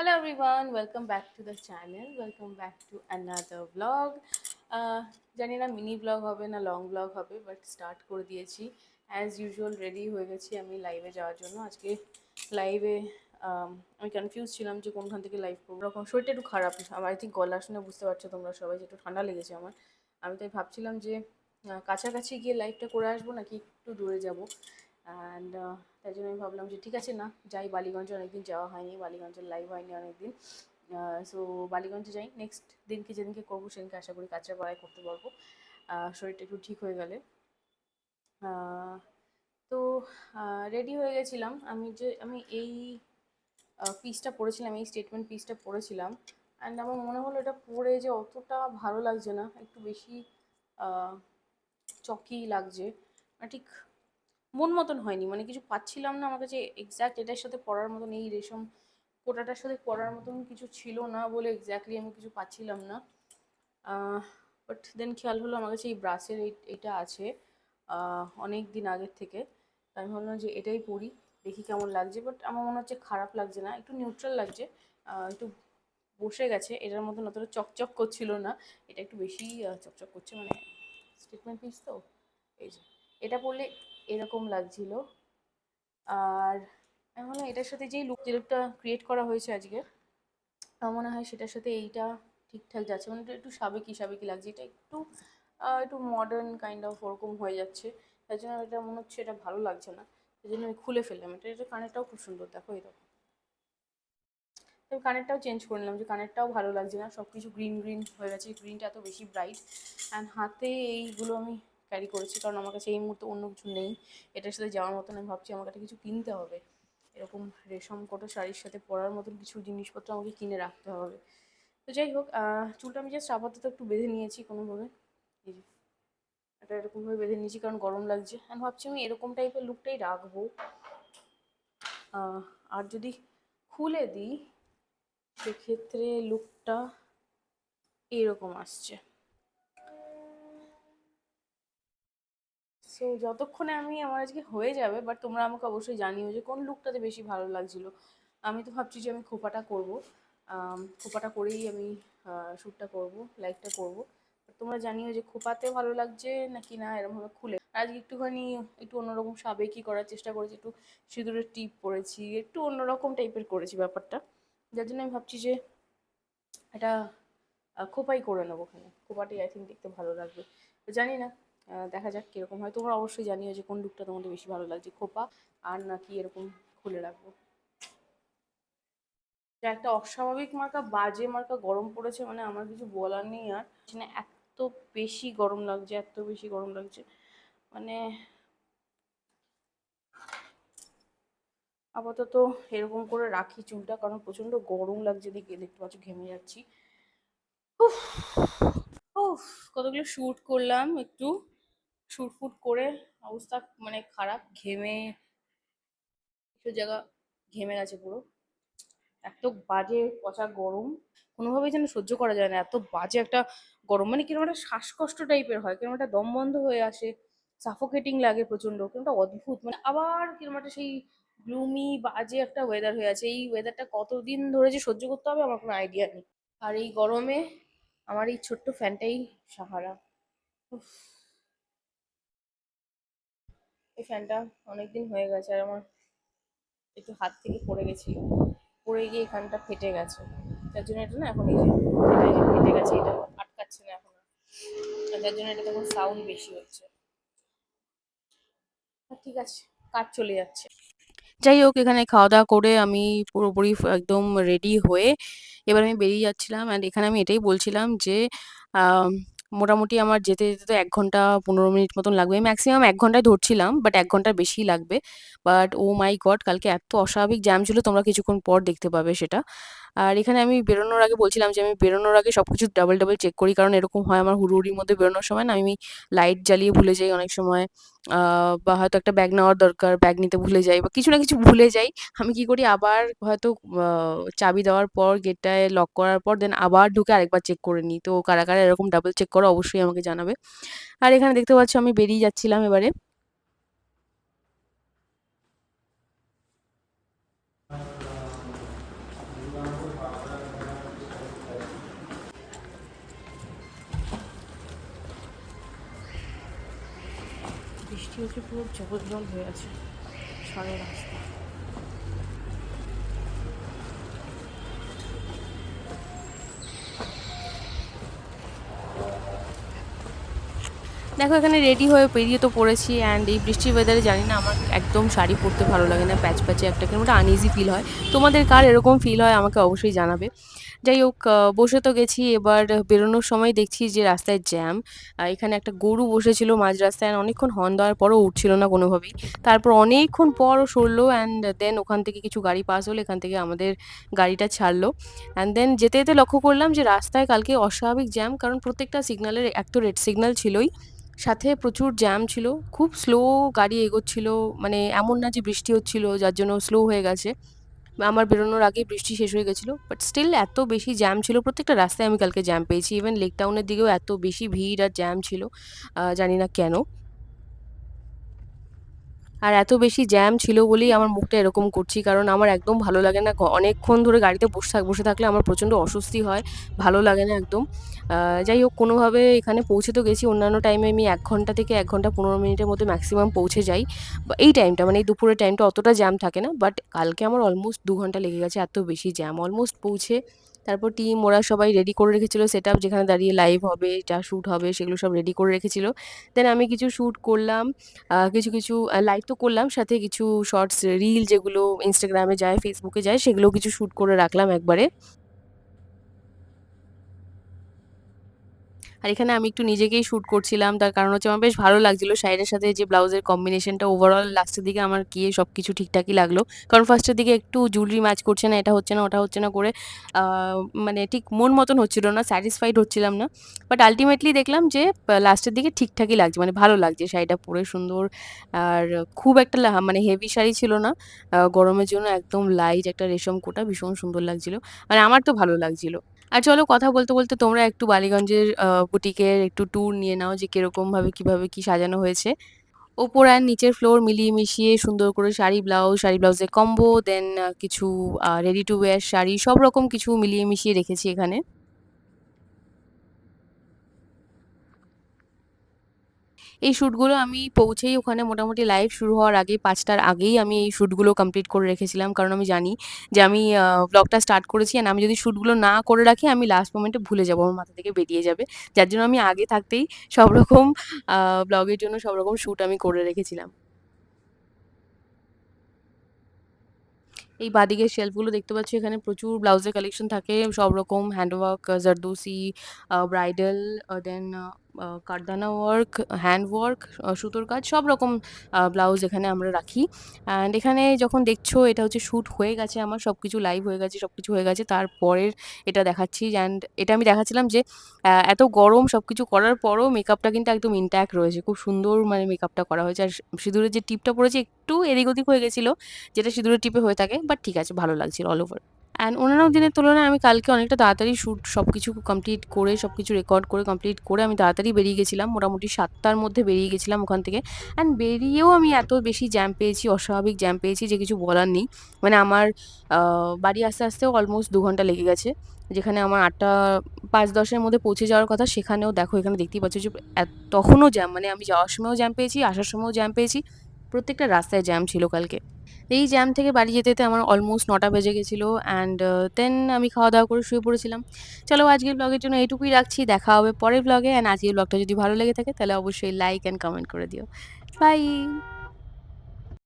Hello everyone, welcome back to the channel. Welcome back to another vlog. জানি না mini blog হবে না long blog হবে, but start করে দিয়েছি। অ্যাজ ইউজুয়াল রেডি হয়ে গেছি আমি লাইভে যাওয়ার জন্য। আজকে লাইভে আমি কনফিউজ ছিলাম যে কোনখান থেকে লাইভ করবো। এরকম শরীরটা একটু খারাপ, আমার আই থিঙ্ক গলা শুনে বুঝতে পারছো তোমরা সবাই যে একটু ঠান্ডা লেগেছে আমার। আমি তাই ভাবছিলাম যে কাছাকাছি গিয়ে লাইভটা করে আসবো নাকি একটু দূরে যাবো। অ্যান্ড তাই জন্য আমি ভাবলাম যে ঠিক আছে, না যাই, বালিগঞ্জে অনেকদিন যাওয়া হয়নি, বালিগঞ্জের লাইভ হয়নি অনেকদিন। সো বালিগঞ্জে যাই, নেক্সট দিনকে যেদিনকে করবো সেদিনকে আশা করি কাঁচরাপাড়ায় করতে পারবো, শরীরটা একটু ঠিক হয়ে গেলে। তো রেডি হয়ে গেছিলাম। আমি এই পিসটা পরেছিলাম, এই স্টেটমেন্ট পিসটা পরেছিলাম। অ্যান্ড আমার মনে হলো এটা পরে যে অতটা ভালো লাগছে না, একটু বেশি চকি লাগছে, ঠিক মন মতন হয়নি, মানে কিছু পাচ্ছিলাম না। আমার কাছে এক্স্যাক্ট এটার সাথে পরার মতন, এই রেশম কোটাটার সাথে পরার মতন কিছু ছিল না বলে এক্স্যাক্টলি আমি কিছু পাচ্ছিলাম না। বাট দেন খেয়াল হলো আমার কাছে এই ব্রাসের এইটা আছে অনেক দিন আগের থেকে। তাই আমি ভাবলাম যে এটাই পরি, দেখি কেমন লাগছে। বাট আমার মনে হচ্ছে খারাপ লাগছে না, একটু নিউট্রাল লাগছে, একটু বসে গেছে। এটার মতন অতটা চকচক করছিল না, এটা একটু বেশি চকচক করছে, মানে স্টেটমেন্ট পিস তো। এই যে এটা পরলে এরকম লাগছিল। আর আমি ভাবলাম এটার সাথে যেই লুকটা ক্রিয়েট করা হয়েছে আজকে, আমার মনে হয় সেটার সাথে এইটা ঠিকঠাক যাচ্ছে। মানে এটা একটু সাবেকি সাবেকি লাগছে, এটা একটু একটু মডার্ন কাইন্ড অফ ওরকম হয়ে যাচ্ছে। তাই জন্য এটা মনে হচ্ছে এটা ভালো লাগছে না, সেই জন্য আমি খুলে ফেললাম। এটা কানেরটাও খুব সুন্দর, দেখো এরকম। আমি কানেরটাও চেঞ্জ করে নিলাম, যে কানেরটাও ভালো লাগছে না, সব কিছু গ্রিন গ্রিন হয়ে গেছে, গ্রিনটা এত বেশি ব্রাইট। অ্যান্ড হাতে এইগুলো আমি ক্যারি করেছি কারণ আমার কাছে এই মুহূর্তে অন্য কিছু নেই এটার সাথে যাওয়ার মতন। আমি ভাবছি আমার কাছে কিছু কিনতে হবে, এরকম রেশম কটা শাড়ির সাথে পরার মতন কিছু জিনিসপত্র আমাকে কিনে রাখতে হবে। তো যাই হোক, চুলটা আমি জাস্ট আপাতত একটু বেঁধে নিয়েছি কোনোভাবে, এই যে এটা এরকমভাবে বেঁধে নিয়েছি কারণ গরম লাগছে। অ্যান্ড ভাবছি আমি এরকম টাইপের লুকটাই রাখবো। আর যদি খুলে দিই সেক্ষেত্রে লুকটা এইরকম আসছে। সো যতক্ষণে আমার আজকে হয়ে যাবে, বাট তোমরা আমাকে অবশ্যই জানিও যে কোন লুকটাতে বেশি ভালো লাগছিল। আমি তো ভাবছি যে আমি খোপাটা করবো, খোপাটা করেই আমি শ্যুটটা করবো, লাইভটা করবো। তোমরা জানিও যে খোপাতে ভালো লাগছে নাকি না এরকমভাবে খুলে। আজকে একটুখানি একটু অন্যরকম সাবেকি করার চেষ্টা করেছি, একটু সিঁদুরের টিপ পরেছি, একটু অন্যরকম টাইপের করেছি ব্যাপারটা, যার জন্য আমি ভাবছি যে এটা খোপাই করে নেবো। ওখানে খোপাটাই আই থিঙ্ক দেখতে ভালো লাগবে। তো জানি না, দেখা যাক কীরকম হয়। তোমরা অবশ্যই জানিও যে কোন লুকটা তোমাদের বেশি ভালো লাগছে, খোপা আর নাকি এরকম খুলে রাখবো। যা একটা অস্বাভাবিক মার্কা, বাজে মার্কা গরম পড়েছে, মানে আমার কিছু বলার নেই। আর মানে এত বেশি গরম লাগছে, এত বেশি গরম লাগছে, মানে আপাতত এরকম করে রাখি চুলটা, কারণ প্রচণ্ড গরম লাগছে, দেখতে পাচ্ছ ঘেমে যাচ্ছি। উফ উফ, কতগুলো শ্যুট করলাম, একটু শ্যুট ফুট করে অবস্থা মানে খারাপ, ঘেমে কিছু জায়গা ঘেমে গেছে পুরো। এত বাজে পচা গরম, কোনোভাবেই যেন সহ্য করা যায় না, এত বাজে একটা গরম। মানে কিরকম একটা শ্বাসকষ্ট টাইপের হয়, কিরকম একটা দম বন্ধ হয়ে আসে, সাফোকেটিং লাগে প্রচন্ড, কিরকম একটা অদ্ভুত, মানে আবার কিরকম একটা সেই গ্লুমি বাজে একটা ওয়েদার হয়ে আছে। এই ওয়েদারটা কতদিন ধরে যে সহ্য করতে হবে আমার কোনো আইডিয়া নেই। আর এই গরমে আমার এই ছোট্ট ফ্যানটাই সাহারা। উফ, এই ফ্যানটা অনেকদিন হয়ে গেছে, আর আমার একটু হাত থেকে পড়ে গেছিল, পড়ে গিয়ে এখানটা ফেটে গেছে। তার জন্য এটা না এখন এই যে এই যে ফেটে গেছে, এটা আটকাচ্ছে না এখন আর, যার জন্য এটা তখন সাউন্ড বেশি হচ্ছে। ঠিক আছে, কাজ চলে যাচ্ছে। যাই হোক, এখানে খাওয়া দাওয়া করে আমি পুরোপুরি একদম রেডি হয়ে এবার আমি বেরিয়ে যাচ্ছিলাম। অ্যান্ড এখানে আমি এটাই বলছিলাম যে মোটামুটি আমার যেতে যেতে তো 1 ঘন্টা 15 মিনিট মতন লাগবে। আমি ম্যাক্সিমাম 1 ঘন্টায় ধরছিলাম, বাট 1 ঘন্টার বেশিই লাগবে। বাট ও মাই গড, কালকে এত অস্বাভাবিক জ্যাম ছিল, তোমরা কিছুক্ষণ পর দেখতে পাবে সেটা। আর এখানে আমি বেরোনোর আগে বলছিলাম যে আমি বেরোনোর আগে সব কিছু ডাবল ডাবল চেক করি, কারণ এরকম হয় আমার হুড়োহুড়ির মধ্যে বেরোনোর সময় না, আমি লাইট জ্বালিয়ে ভুলে যাই অনেক সময়, বা হয়তো একটা ব্যাগ নেওয়ার দরকার, ব্যাগ নিতে ভুলে যাই, বা কিছু না কিছু ভুলে যাই। আমি কি করি, আবার হয়তো চাবি দেওয়ার পর গেটটায় লক করার পর দেন আবার ঢুকে আরেকবার চেক করে নিই। তো কারা কারা এরকম ডাবল চেক করো অবশ্যই আমাকে জানাবে। আর এখানে দেখতে পাচ্ছ আমি বেরিয়ে যাচ্ছিলাম এবারে। হচ্ছে পুরো জবরদল হয়ে আছে সারা রাস্তা। দেখো এখানে রেডি হয়ে বেরিয়ে তো পড়েছি, অ্যান্ড এই বৃষ্টির ওয়েদারে জানি না আমার একদম শাড়ি পরতে ভালো লাগে না, প্যাচ প্যাচে একটা কেমন একটা আনইজি ফিল হয়। তোমাদের কার এরকম ফিল হয় আমাকে অবশ্যই জানাবে। যাই হোক, বসে তো গেছি, এবার বেরোনোর সময় দেখছি যে রাস্তায় জ্যাম। এখানে একটা গরু বসেছিল মাঝ রাস্তায়, and অনেকক্ষণ হর্ন দেওয়ার পরও উঠছিল না কোনোভাবেই। তারপর অনেকক্ষণ পর ও সরলো, অ্যান্ড দেন ওখান থেকে কিছু গাড়ি পাস হলো, এখান থেকে আমাদের গাড়িটা ছাড়লো। অ্যান্ড দেন যেতে যেতে লক্ষ্য করলাম যে রাস্তায় কালকে অস্বাভাবিক জ্যাম, কারণ প্রত্যেকটা সিগন্যালের এক তো রেড সিগন্যাল ছিলই, সাথে প্রচুর জ্যাম ছিল। খুব স্লো গাড়ি এগোচ্ছিল, মানে এমন না যে বৃষ্টি হচ্ছিল যার জন্য স্লো হয়ে গেছে। আমার বেরোনোর আগেই বৃষ্টি শেষ হয়ে গেছিলো। বাট স্টিল এত বেশি জ্যাম ছিল, প্রত্যেকটা রাস্তায় আমি কালকে জ্যাম পেয়েছি। ইভেন লেক টাউনের দিকেও এত বেশি ভিড় আর জ্যাম ছিল, জানি না কেন। আর এত বেশি জ্যাম ছিল বলেই আমার মুখটা এরকম করছি, কারণ আমার একদম ভালো লাগে না অনেকক্ষণ ধরে গাড়িতে বসে থাকলে আমার প্রচণ্ড অস্বস্তি হয়, ভালো লাগে না একদম। যাই হোক, কোনোভাবে এখানে পৌঁছে তো গেছি। অন্যান্য টাইমে আমি ১ ঘন্টা থেকে ১ ঘন্টা ১৫ মিনিটের মধ্যে ম্যাক্সিমাম পৌঁছে যাই। বা এই টাইমটা মানে এই দুপুরের টাইমটা অতটা জ্যাম থাকে না। বাট কালকে আমার অলমোস্ট ২ ঘন্টা লেগে গেছে, এত বেশি জ্যাম। অলমোস্ট পৌঁছে তারপর টিম ওরা সবাই রেডি করে রেখেছিল সেটআপ, যেখানে দাঁড়িয়ে লাইভ হবে, যা শ্যুট হবে সেগুলো সব রেডি করে রেখেছিল। দেন আমি কিছু শ্যুট করলাম। কিছু লাইভ তো করলাম, সাথে কিছু শর্টস রিল যেগুলো ইনস্টাগ্রামে যায়, ফেসবুকে যায়, সেগুলোও কিছু শ্যুট করে রাখলাম একবারে। আর এখানে আমি একটু নিজেকেই শ্যুট করছিলাম। তার কারণ হচ্ছে আমার বেশ ভালো লাগছিল শাড়িটার সাথে যে ব্লাউজের কম্বিনেশনটা। ওভারঅল লাস্টের দিকে আমার গিয়ে সবকিছু ঠিকঠাকই লাগলো। কারণ ফার্স্টের দিকে একটু জুয়েলারি ম্যাচ করছে না, এটা হচ্ছে না, ওটা হচ্ছে না করে আ মানে ঠিক মন মতন হচ্ছিল না, স্যাটিসফাইড হচ্ছিলাম না। বাট আল্টিমেটলি দেখলাম যে লাস্টের দিকে ঠিকঠাকই লাগছে। মানে ভালো লাগছে শাড়িটা পরে, সুন্দর। আর খুব একটা মানে হেভি শাড়ি ছিল না। গরমের জন্য একদম লাইট একটা রেশম কোটা, ভীষণ সুন্দর লাগছিল। মানে আমার তো ভালো লাগছিল। আর চলো কথা বলতে, বলতে তোমরা একটু বালিগঞ্জের বুটিকের একটু ট্যুর নিয়ে নাও যে কিরকমভাবে কিভাবে কি সাজানো হয়েছে। ওপর আর নিচের ফ্লোর মিলিয়ে মিশিয়ে সুন্দর করে শাড়ি ব্লাউজের কম্বো, দেন কিছু রেডি টু ওয়্যার শাড়ি, সব রকম কিছু মিলিয়ে মিশিয়ে রেখেছি এখানে। এই শ্যুটগুলো আমি পৌঁছেই ওখানে মোটামুটি লাইভ শুরু হওয়ার আগেই ৫ টার আগেই আমি এই শ্যুটগুলো কমপ্লিট করে রেখেছিলাম। কারণ আমি জানি যে আমি ভ্লগটা স্টার্ট করেছি, অ্যান্ড আমি যদি শ্যুটগুলো না করে রাখি আমি লাস্ট মোমেন্টে ভুলে যাবো। আমার মাথা থেকে বেরিয়ে যাবে। যার জন্য আমি আগে থাকতেই সব রকম আ ভ্লগের জন্য সব রকম শ্যুট আমি করে রেখেছিলাম। এই বাঁদিকের শেলফগুলো দেখতে পাচ্ছ, এখানে প্রচুর ব্লাউজের কালেকশন থাকে। সব রকম হ্যান্ডওয়ার্ক, জারদোসি, ব্রাইডাল, দেন কারদানা ওয়ার্ক, হ্যান্ড ওয়ার্ক, সুতোর কাজ, সব রকম ব্লাউজ এখানে আমরা রাখি। অ্যান্ড এখানে যখন দেখছো এটা হচ্ছে শ্যুট হয়ে গেছে আমার, সবকিছু লাইভ হয়ে গেছে, সবকিছু হয়ে গেছে। তারপরের এটা দেখাচ্ছি, অ্যান্ড এটা আমি দেখাচ্ছিলাম যে এত গরম সবকিছু করার পরও মেকআপটা কিন্তু একদম ইনট্যাক্ট রয়েছে। খুব সুন্দর মানে মেকআপটা করা হয়েছে। আর সিঁদুরের যে টিপটা পড়েছে একটু এদিক ওদিক হয়ে গেছিল, যেটা সিঁদুরের টিপে হয়ে থাকে। বাট ঠিক আছে, ভালো লাগছিল অল ওভার। অ্যান্ড অন্যান্য দিনের তুলনায় আমি কালকে অনেকটা তাড়াতাড়ি শ্যুট সবকিছু কমপ্লিট করে, সবকিছু রেকর্ড করে কমপ্লিট করে আমি তাড়াতাড়ি বেরিয়ে গেছিলাম। মোটামুটি ৭ টার মধ্যে বেরিয়ে গেছিলাম ওখান থেকে। অ্যান্ড বেরিয়েও আমি এত বেশি জ্যাম পেয়েছি, অস্বাভাবিক জ্যাম পেয়েছি যে কিছু বলার নেই। মানে আমার বাড়ি আসতে, আসতেও অলমোস্ট ২ ঘন্টা লেগে গেছে। যেখানে আমার ৮টা ৫-১০ এর মধ্যে পৌঁছে যাওয়ার কথা, সেখানেও দেখো এখানে দেখতেই পাচ্ছ যে তখনও জ্যাম। মানে আমি যাওয়ার সময়ও জ্যাম পেয়েছি, আসার সময়ও জ্যাম পেয়েছি। প্রত্যেকটা রাস্তায় জ্যাম ছিল কালকে। এই জ্যাম থেকে বাড়ি যেতে, যেতে আমার অলমোস্ট ৯টা বেজে গেছিল, অ্যান্ড দেন আমি খাওয়া-দাওয়া করে শুয়ে পড়েছিলাম। চলো আজকের ব্লগের জন্য এইটুকুই রাখছি। দেখা হবে পরের ব্লগে, অ্যান্ড আজকের ব্লগটা যদি ভালো লেগে থাকে তাহলে অবশ্যই লাইক অ্যান্ড কমেন্ট করে দিও। বাই।